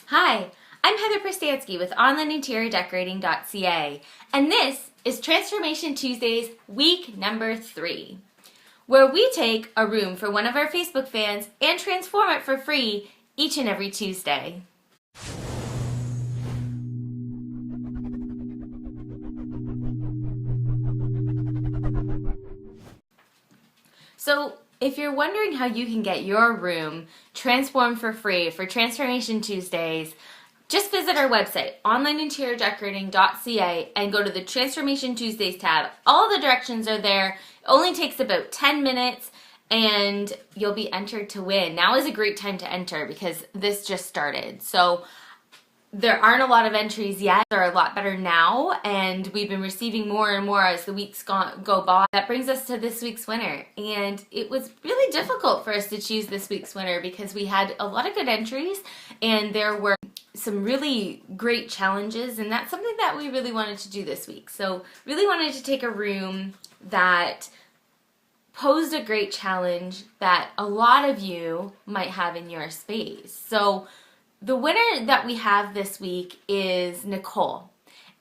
Hi, I'm Heather Pristansky with onlineinteriordecorating.ca, and this is Transformation Tuesdays, week number 3, where we take a room for one of our Facebook fans and transform it for free each and every Tuesday. So, if you're wondering how you can get your room transformed for free for Transformation Tuesdays, just visit our website, onlineinteriordecorating.ca, and go to the Transformation Tuesdays tab. All the directions are there. It only takes about 10 minutes, and you'll be entered to win. Now is a great time to enter because this just started. So there aren't a lot of entries yet. They're a lot better now, and we've been receiving more and more as the weeks go by. That brings us to this week's winner, and it was really difficult for us to choose this week's winner because we had a lot of good entries, and there were some really great challenges, and that's something that we really wanted to do this week. So really wanted to take a room that posed a great challenge that a lot of you might have in your space. So the winner that we have this week is Nicole.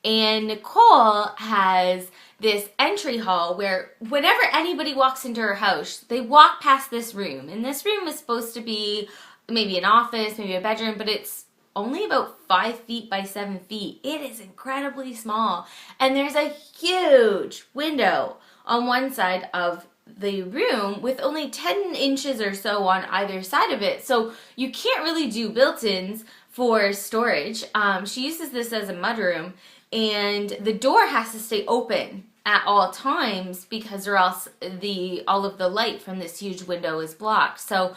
And Nicole has this entry hall where whenever anybody walks into her house, they walk past this room. And this room is supposed to be maybe an office, maybe a bedroom, but it's only about 5 feet by 7 feet. It is incredibly small. And there's a huge window on one side of the room with only 10 inches or so on either side of it. So you can't really do built-ins for storage. She uses this as a mudroom, and the door has to stay open at all times because or else all of the light from this huge window is blocked. So,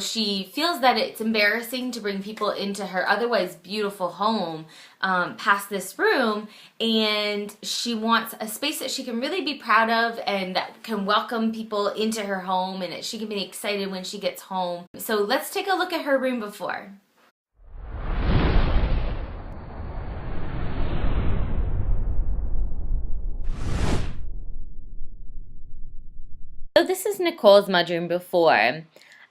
she feels that it's embarrassing to bring people into her otherwise beautiful home past this room, and she wants a space that she can really be proud of and that can welcome people into her home and that she can be excited when she gets home. So let's take a look at her room before. So this is Nicole's mudroom before.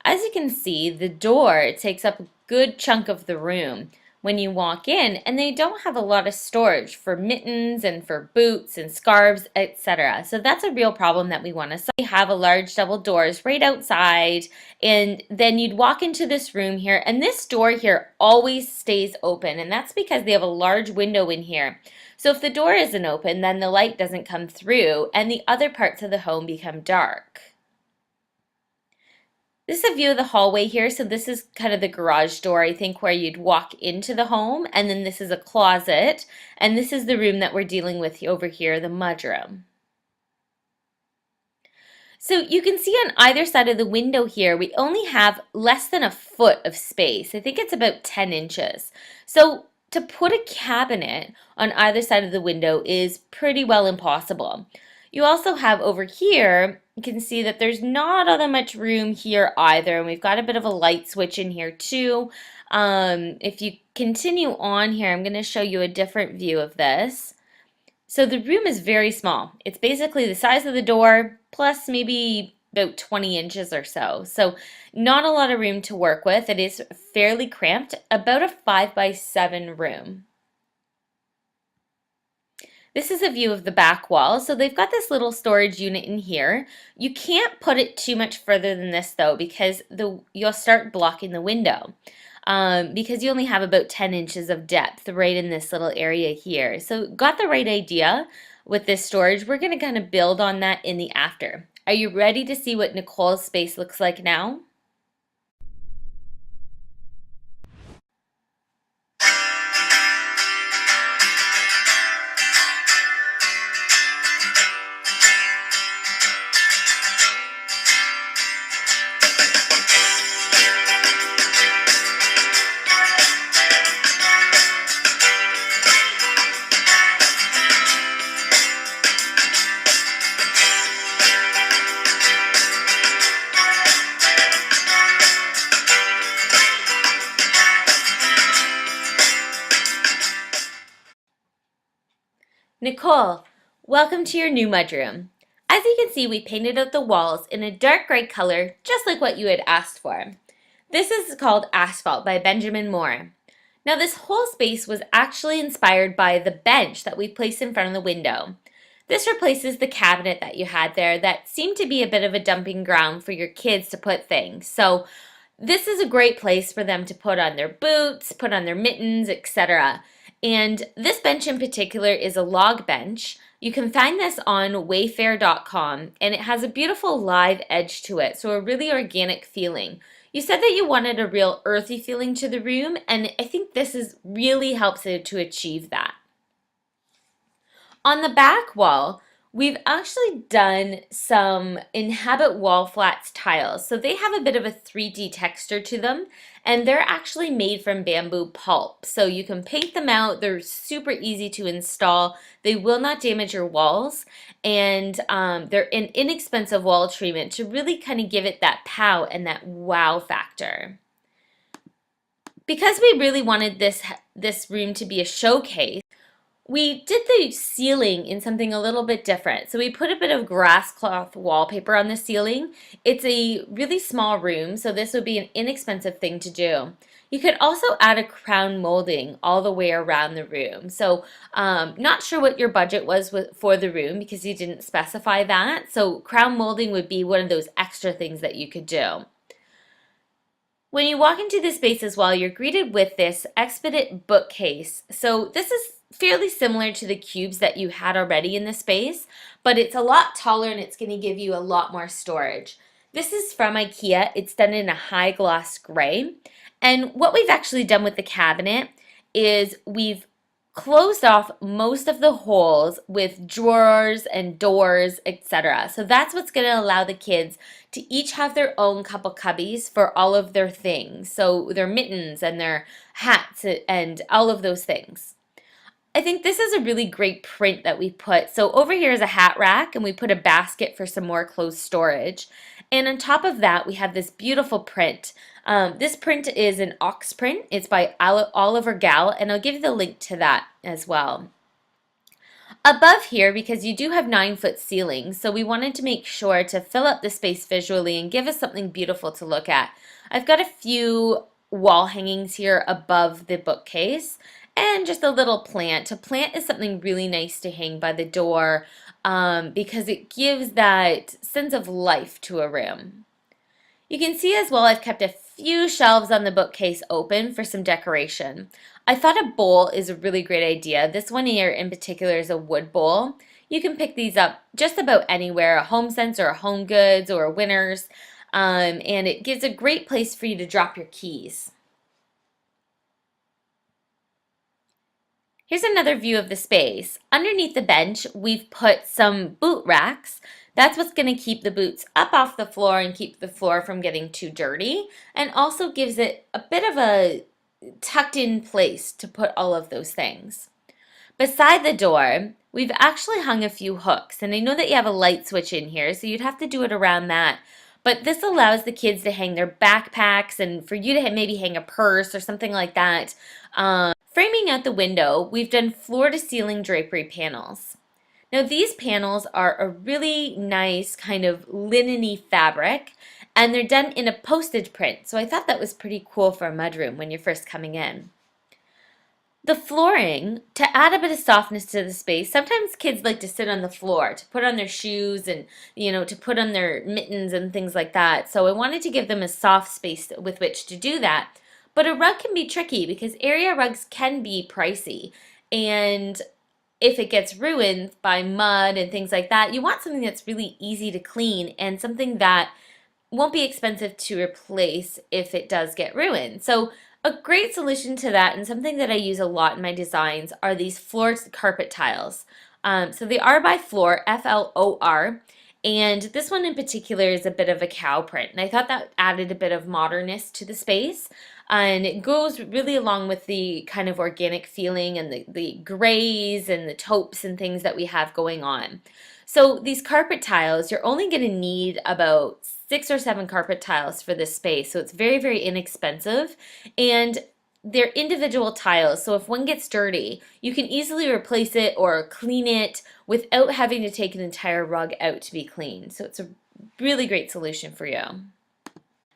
As you can see, the door takes up a good chunk of the room when you walk in, and they don't have a lot of storage for mittens and for boots and scarves, etc. So that's a real problem that we want to solve. We have a large double doors right outside, and then you'd walk into this room here, and this door here always stays open, and that's because they have a large window in here. So if the door isn't open, then the light doesn't come through, and the other parts of the home become dark. This is a view of the hallway here. So this is kind of the garage door, I think, where you'd walk into the home. And then this is a closet. And this is the room that we're dealing with over here, the mudroom. So you can see on either side of the window here, we only have less than a foot of space. I think it's about 10 inches. So to put a cabinet on either side of the window is pretty well impossible. You also have over here, you can see that there's not all that much room here either, and we've got a bit of a light switch in here too. If you continue on here, I'm going to show you a different view of this. So the room is very small. It's basically the size of the door plus maybe about 20 inches or so. So not a lot of room to work with. It is fairly cramped, about a 5 by 7 room. This is a view of the back wall. So they've got this little storage unit in here. You can't put it too much further than this though, because you'll start blocking the window. Because you only have about 10 inches of depth right in this little area here. So got the right idea with this storage. We're going to kind of build on that in the after. Are you ready to see what Nicole's space looks like now? Nicole, welcome to your new mudroom. As you can see, we painted out the walls in a dark gray color, just like what you had asked for. This is called Asphalt by Benjamin Moore. Now this whole space was actually inspired by the bench that we placed in front of the window. This replaces the cabinet that you had there that seemed to be a bit of a dumping ground for your kids to put things. So this is a great place for them to put on their boots, put on their mittens, etc. And this bench in particular is a log bench. You can find this on wayfair.com, and it has a beautiful live edge to it, so a really organic feeling. You said that you wanted a real earthy feeling to the room, and I think this really helps it to achieve that. On the back wall, we've actually done some Inhabit wall flats tiles. So they have a bit of a 3D texture to them, and they're actually made from bamboo pulp. So you can paint them out. They're super easy to install. They will not damage your walls, and they're an inexpensive wall treatment to really kind of give it that pow and that wow factor. Because we really wanted this room to be a showcase, we did the ceiling in something a little bit different. So we put a bit of grass cloth wallpaper on the ceiling. It's a really small room, so this would be an inexpensive thing to do. You could also add a crown molding all the way around the room. So not sure what your budget was for the room because you didn't specify that. So crown molding would be one of those extra things that you could do. When you walk into this space as well, you're greeted with this Expedit bookcase. So this is fairly similar to the cubes that you had already in the space, but it's a lot taller and it's going to give you a lot more storage. This is from IKEA. It's done in a high gloss gray. And what we've actually done with the cabinet is we've closed off most of the holes with drawers and doors, etc. So that's what's going to allow the kids to each have their own couple cubbies for all of their things. So their mittens and their hats and all of those things. I think this is a really great print that we put. So over here is a hat rack, and we put a basket for some more clothes storage. And on top of that, we have this beautiful print. This print is an ox print. It's by Oliver Gall, and I'll give you the link to that as well. Above here, because you do have 9-foot ceilings, so we wanted to make sure to fill up the space visually and give us something beautiful to look at. I've got a few wall hangings here above the bookcase, and just a little plant. A plant is something really nice to hang by the door because it gives that sense of life to a room. You can see as well I've kept a few shelves on the bookcase open for some decoration. I thought a bowl is a really great idea. This one here in particular is a wood bowl. You can pick these up just about anywhere, a HomeSense or a Home Goods or a Winners, and it gives a great place for you to drop your keys. Here's another view of the space. Underneath the bench, we've put some boot racks. That's what's going to keep the boots up off the floor and keep the floor from getting too dirty, and also gives it a bit of a tucked in place to put all of those things. Beside the door, we've actually hung a few hooks, and I know that you have a light switch in here, so you'd have to do it around that. But this allows the kids to hang their backpacks and for you to maybe hang a purse or something like that. Framing out the window, we've done floor-to-ceiling drapery panels. Now these panels are a really nice kind of linen-y fabric, and they're done in a postage print, so I thought that was pretty cool for a mudroom when you're first coming in. The flooring, to add a bit of softness to the space, sometimes kids like to sit on the floor to put on their shoes and, to put on their mittens and things like that. So I wanted to give them a soft space with which to do that. But a rug can be tricky because area rugs can be pricey. And if it gets ruined by mud and things like that, you want something that's really easy to clean and something that won't be expensive to replace if it does get ruined. So a great solution to that, and something that I use a lot in my designs, are these floor carpet tiles. So they are by Floor, F-L-O-R, and this one in particular is a bit of a cow print, and I thought that added a bit of modernness to the space, and it goes really along with the kind of organic feeling and the grays and the taupes and things that we have going on. So these carpet tiles, you're only going to need about 6 or 7 carpet tiles for this space, so it's very, very inexpensive, and they're individual tiles, so if one gets dirty, you can easily replace it or clean it without having to take an entire rug out to be cleaned. So it's a really great solution for you.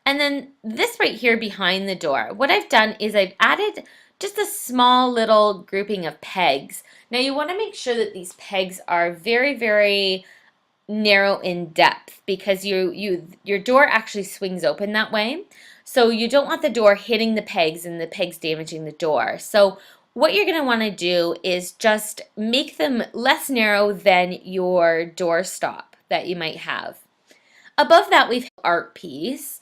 And then this right here behind the door, what I've done is I've added just a small little grouping of pegs. Now you want to make sure that these pegs are very, very narrow in depth because your door actually swings open that way. So you don't want the door hitting the pegs and the pegs damaging the door. So what you're going to want to do is just make them less narrow than your door stop that you might have. Above that, we've art piece.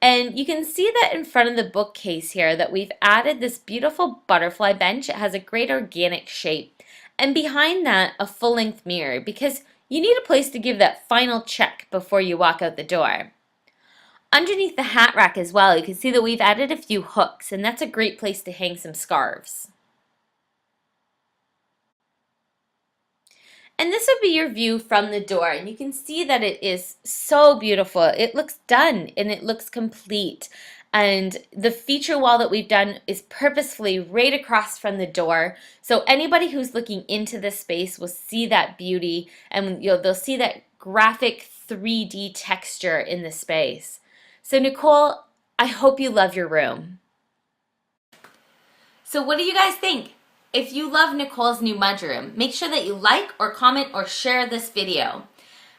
And you can see that in front of the bookcase here that we've added this beautiful butterfly bench. It has a great organic shape. And behind that, a full-length mirror because you need a place to give that final check before you walk out the door. Underneath the hat rack as well, you can see that we've added a few hooks, and that's a great place to hang some scarves. And this would be your view from the door, and you can see that it is so beautiful. It looks done and it looks complete. And the feature wall that we've done is purposefully right across from the door. So anybody who's looking into this space will see that beauty, and they'll see that graphic 3D texture in the space. So Nicole, I hope you love your room. So what do you guys think? If you love Nicole's new mudroom, make sure that you like or comment or share this video.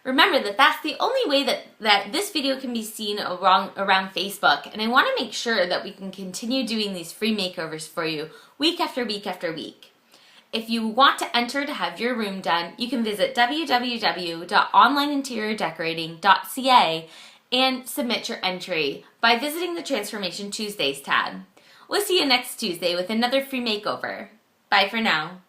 Remember that that's the only way that this video can be seen around Facebook, and I want to make sure that we can continue doing these free makeovers for you week after week after week. If you want to enter to have your room done, you can visit www.onlineinteriordecorating.ca and submit your entry by visiting the Transformation Tuesdays tab. We'll see you next Tuesday with another free makeover. Bye for now.